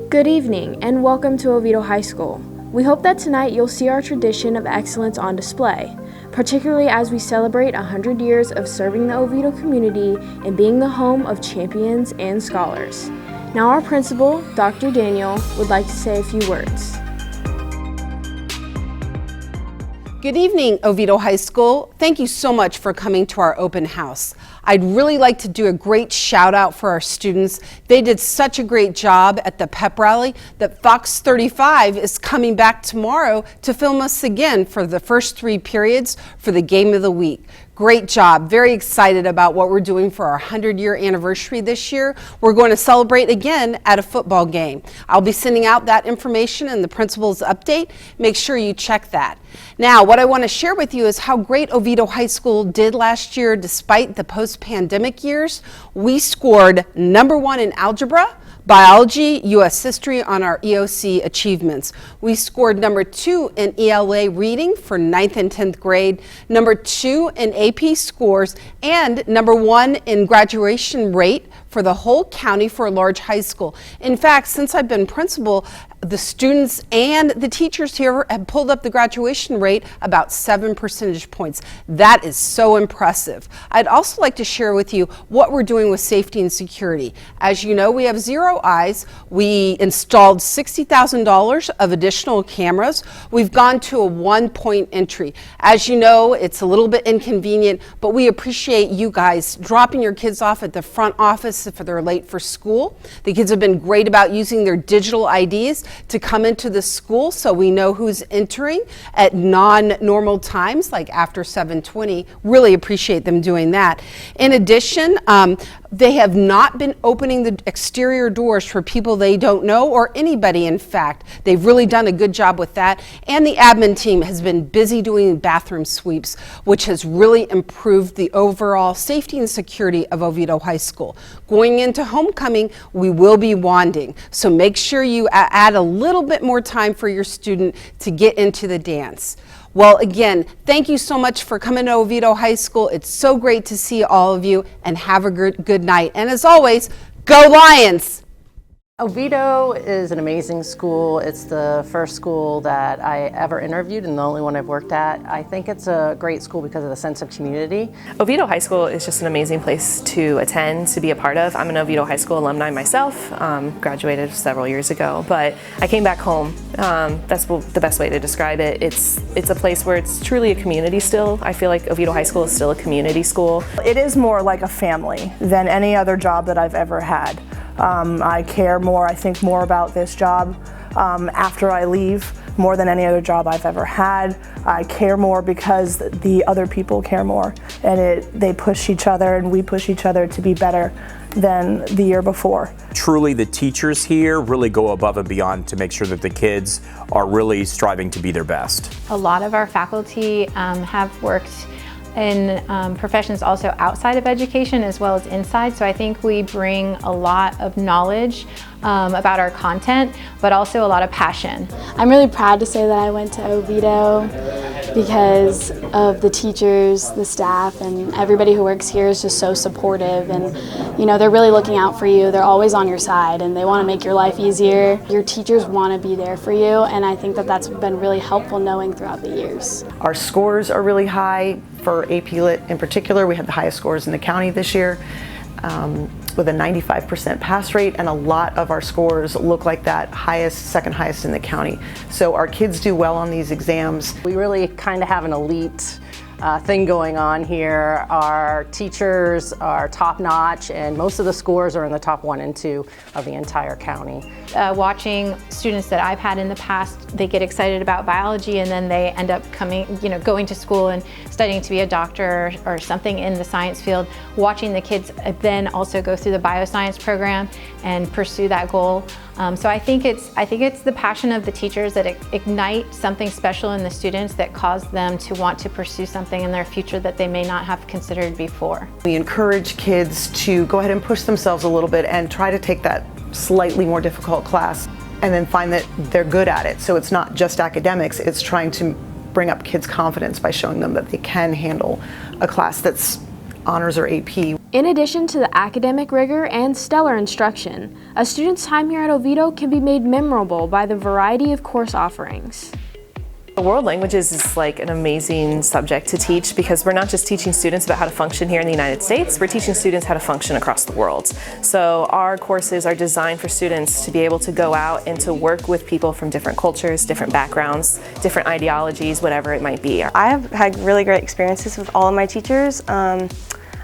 Good evening and welcome to Oviedo High School. We hope that tonight you'll see our tradition of excellence on display, particularly as we celebrate 100 years of serving the Oviedo community and being the home of champions and scholars. Now our principal, Dr. Daniel, would like to say a few words. Good evening, Oviedo High School. Thank you so much for coming to our open house. I'd really like to do a great shout out for our students. They did such a great job at the pep rally that Fox 35 is coming back tomorrow to film us again for the first 3 periods for the game of the week. Great job. Very excited about what we're doing for our 100-year anniversary this year. We're going to celebrate again at a football game. I'll be sending out that information in the principal's update. Make sure you check that. Now, what I want to share with you is how great Oviedo High School did last year despite the post-pandemic years. We scored #1 in algebra, biology, U.S. history on our EOC achievements. We scored #2 in ELA reading for 9th and 10th grade, #2 in AP scores, and #1 in graduation rate for the whole county for a large high school. In fact, since I've been principal, the students and the teachers here have pulled up the graduation rate about 7 percentage points. That is so impressive. I'd also like to share with you what we're doing with safety and security. As you know, we have Zero Eyes. We installed $60,000 of additional cameras. We've gone to a 1-point entry. As you know, it's a little bit inconvenient, but we appreciate you guys dropping your kids off at the front office if they're late for school. The kids have been great about using their digital IDs to come into the school so we know who's entering at non-normal times like after 7:20. Really appreciate them doing that. In addition, they have not been opening the exterior doors for people they don't know or anybody, in fact. They've really done a good job with that. And the admin team has been busy doing bathroom sweeps, which has really improved the overall safety and security of Oviedo High School. Going into homecoming, we will be wanding. So make sure you add a little bit more time for your student to get into the dance. Well, again, thank you so much for coming to Oviedo High School. It's so great to see all of you, and have a good night. And as always, go Lions! Oviedo is an amazing school. It's the first school that I ever interviewed and the only one I've worked at. I think it's a great school because of the sense of community. Oviedo High School is just an amazing place to attend, to be a part of. I'm an Oviedo High School alumni myself, graduated several years ago, but I came back home. That's the best way to describe it. It's a place where it's truly a community still. I feel like Oviedo High School is still a community school. It is more like a family than any other job that I've ever had. I care more, I think more about this job after I leave, more than any other job I've ever had. I care more because the other people care more, and they push each other and we push each other to be better than the year before. Truly, the teachers here really go above and beyond to make sure that the kids are really striving to be their best. A lot of our faculty have worked in professions also outside of education as well as inside, so I think we bring a lot of knowledge about our content, but also a lot of passion. I'm really proud to say that I went to Oviedo because of the teachers, the staff, and everybody who works here is just so supportive, and you know, they're really looking out for you. They're always on your side and they want to make your life easier. Your teachers want to be there for you, and I think that that's been really helpful knowing throughout the years. Our scores are really high. For AP Lit in particular, we had the highest scores in the county this year with a 95% pass rate, and a lot of our scores look like that second highest in the county. So our kids do well on these exams. We really kind of have an elite thing going on here. Our teachers are top-notch, and most of the scores are in the top 1 and 2 of the entire county. Watching students that I've had in the past, they get excited about biology and then they end up going to school and studying to be a doctor or something in the science field. Watching the kids then also go through the bioscience program and pursue that goal. So I think it's the passion of the teachers that ignite something special in the students that cause them to want to pursue something in their future that they may not have considered before. We encourage kids to go ahead and push themselves a little bit and try to take that slightly more difficult class and then find that they're good at it. So it's not just academics, it's trying to bring up kids' confidence by showing them that they can handle a class that's honors or AP. In addition to the academic rigor and stellar instruction, a student's time here at Oviedo can be made memorable by the variety of course offerings. World languages is like an amazing subject to teach because we're not just teaching students about how to function here in the United States, we're teaching students how to function across the world. So our courses are designed for students to be able to go out and to work with people from different cultures, different backgrounds, different ideologies, whatever it might be. I have had really great experiences with all of my teachers.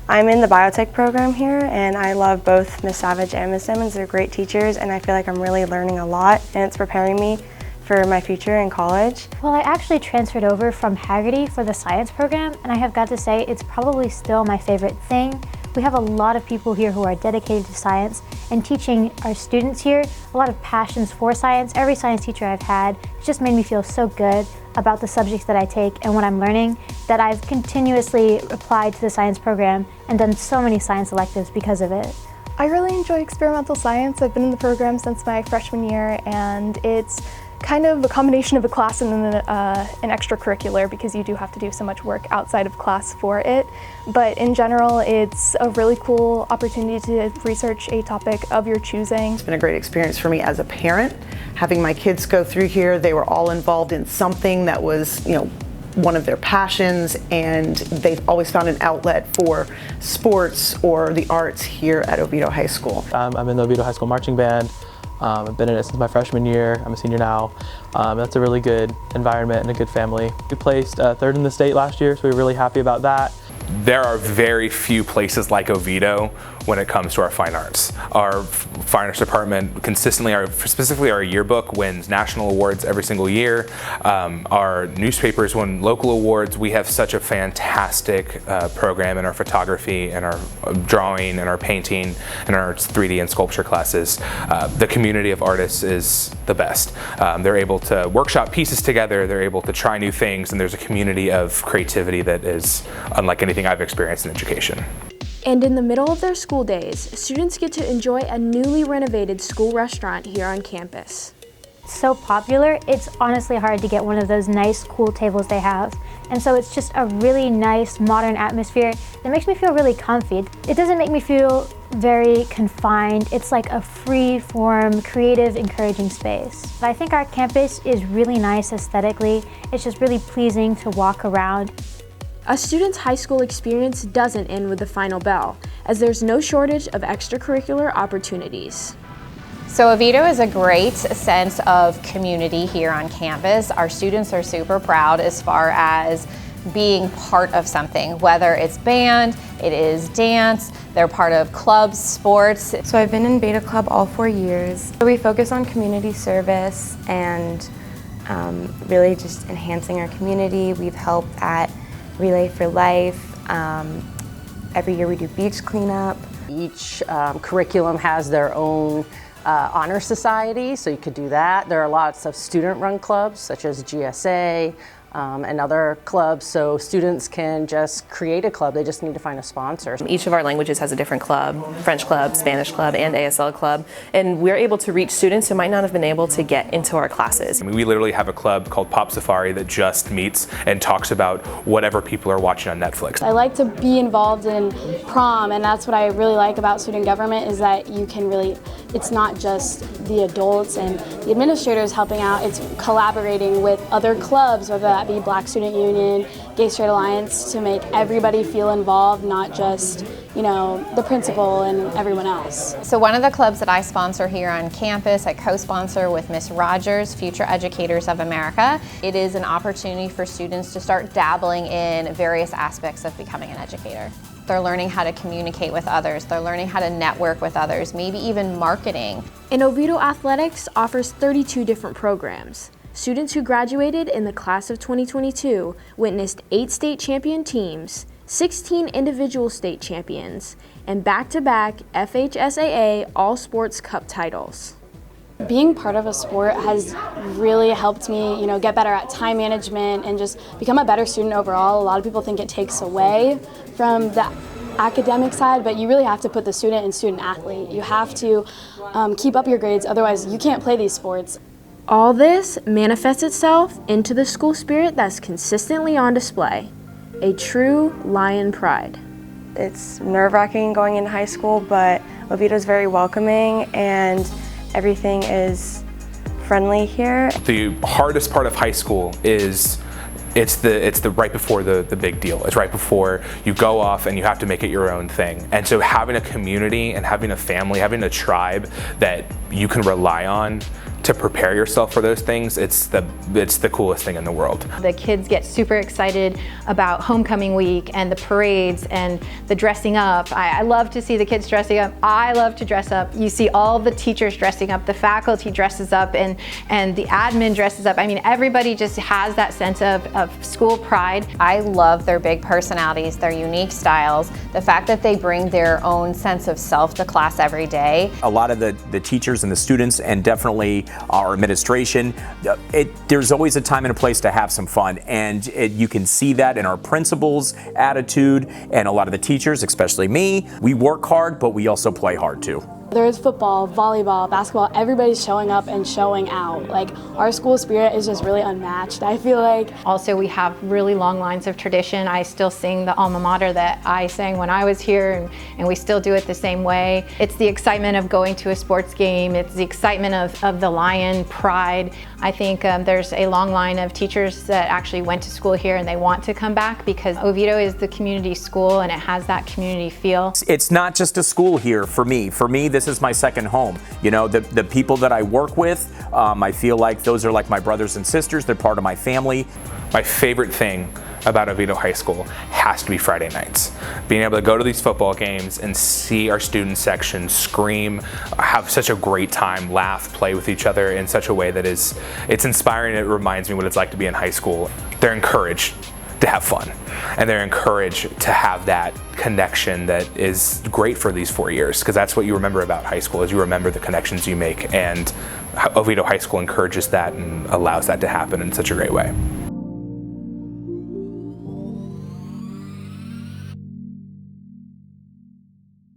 I'm in the biotech program here and I love both Ms. Savage and Ms. Simmons. They're great teachers and I feel like I'm really learning a lot and it's preparing me for my future in college. Well, I actually transferred over from Haggerty for the science program, and I have got to say it's probably still my favorite thing. We have a lot of people here who are dedicated to science, and teaching our students here a lot of passions for science. Every science teacher I've had has just made me feel so good about the subjects that I take and what I'm learning that I've continuously applied to the science program and done so many science electives because of it. I really enjoy experimental science. I've been in the program since my freshman year, and it's kind of a combination of a class and an extracurricular because you do have to do so much work outside of class for it. But in general, it's a really cool opportunity to research a topic of your choosing. It's been a great experience for me as a parent. Having my kids go through here, they were all involved in something that was, one of their passions, and they've always found an outlet for sports or the arts here at Oviedo High School. I'm in the Oviedo High School marching band. I've been in it since my freshman year. I'm a senior now. That's a really good environment and a good family. We placed third in the state last year, so we're really happy about that. There are very few places like Oviedo when it comes to our fine arts. Our fine arts department consistently, specifically our yearbook, wins national awards every single year. Our newspapers win local awards. We have such a fantastic program in our photography and our drawing and our painting and our 3D and sculpture classes. The community of artists is the best. They're able to workshop pieces together, they're able to try new things, and there's a community of creativity that is unlike anything I've experienced in education. And in the middle of their school days, students get to enjoy a newly renovated school restaurant here on campus. It's so popular, it's honestly hard to get one of those nice, cool tables they have. And so it's just a really nice, modern atmosphere that makes me feel really comfy. It doesn't make me feel very confined. It's like a free-form, creative, encouraging space. But I think our campus is really nice aesthetically. It's just really pleasing to walk around. A student's high school experience doesn't end with the final bell, as there's no shortage of extracurricular opportunities. So Oviedo is a great sense of community here on campus. Our students are super proud as far as being part of something, whether it's band, it is dance, they're part of clubs, sports. So I've been in Beta Club all 4 years. So we focus on community service and really just enhancing our community. We've helped at Relay for Life. Every year we do beach cleanup. Each curriculum has their own honor society, so you could do that. There are lots of student-run clubs, such as GSA, and other clubs, so students can just create a club. They just need to find a sponsor. Each of our languages has a different club, French club, Spanish club, and ASL club, and we're able to reach students who might not have been able to get into our classes. We literally have a club called Pop Safari that just meets and talks about whatever people are watching on Netflix. I like to be involved in prom, and that's what I really like about student government is that you can really, it's not just the adults and the administrators helping out, it's collaborating with other clubs, whether that be Black Student Union, Gay Straight Alliance, to make everybody feel involved, not just, the principal and everyone else. So one of the clubs that I sponsor here on campus, I co-sponsor with Ms. Rogers, Future Educators of America. It is an opportunity for students to start dabbling in various aspects of becoming an educator. They're learning how to communicate with others, they're learning how to network with others, maybe even marketing. And Oviedo Athletics offers 32 different programs. Students who graduated in the class of 2022 witnessed 8 state champion teams, 16 individual state champions, and back-to-back FHSAA All Sports Cup titles. Being part of a sport has really helped me, get better at time management and just become a better student overall. A lot of people think it takes away from the academic side, but you really have to put the student and student athlete. You have to keep up your grades, otherwise you can't play these sports. All this manifests itself into the school spirit that's consistently on display, a true Lion pride. It's nerve-wracking going into high school, but Oviedo is very welcoming and everything is friendly here. The hardest part of high school is it's the right before the big deal. It's right before you go off and you have to make it your own thing. And so having a community and having a family, having a tribe that you can rely on to prepare yourself for those things, it's the coolest thing in the world. The kids get super excited about homecoming week and the parades and the dressing up. I love to see the kids dressing up. I love to dress up. You see all the teachers dressing up, the faculty dresses up, and the admin dresses up. I mean, everybody just has that sense of school pride. I love their big personalities, their unique styles, the fact that they bring their own sense of self to class every day. A lot of the teachers and the students, and definitely our administration, there's always a time and a place to have some fun, and you can see that in our principals' attitude, and a lot of the teachers, especially me. We work hard, but we also play hard too. There's football, volleyball, basketball, everybody's showing up and showing out. Like, our school spirit is just really unmatched, I feel like. Also, we have really long lines of tradition. I still sing the alma mater that I sang when I was here, and we still do it the same way. It's the excitement of going to a sports game. It's the excitement of the Lion pride. I think there's a long line of teachers that actually went to school here and they want to come back because Oviedo is the community school and it has that community feel. It's not just a school here for me. For me, this is my second home. You know, the people that I work with, I feel like those are like my brothers and sisters. They're part of my family. My favorite thing about Oviedo High School has to be Friday nights. Being able to go to these football games and see our student section scream, have such a great time, laugh, play with each other in such a way that it's inspiring. It reminds me what it's like to be in high school. They're encouraged to have fun, and they're encouraged to have that connection that is great for these 4 years, because that's what you remember about high school, is you remember the connections you make, and Oviedo High School encourages that and allows that to happen in such a great way.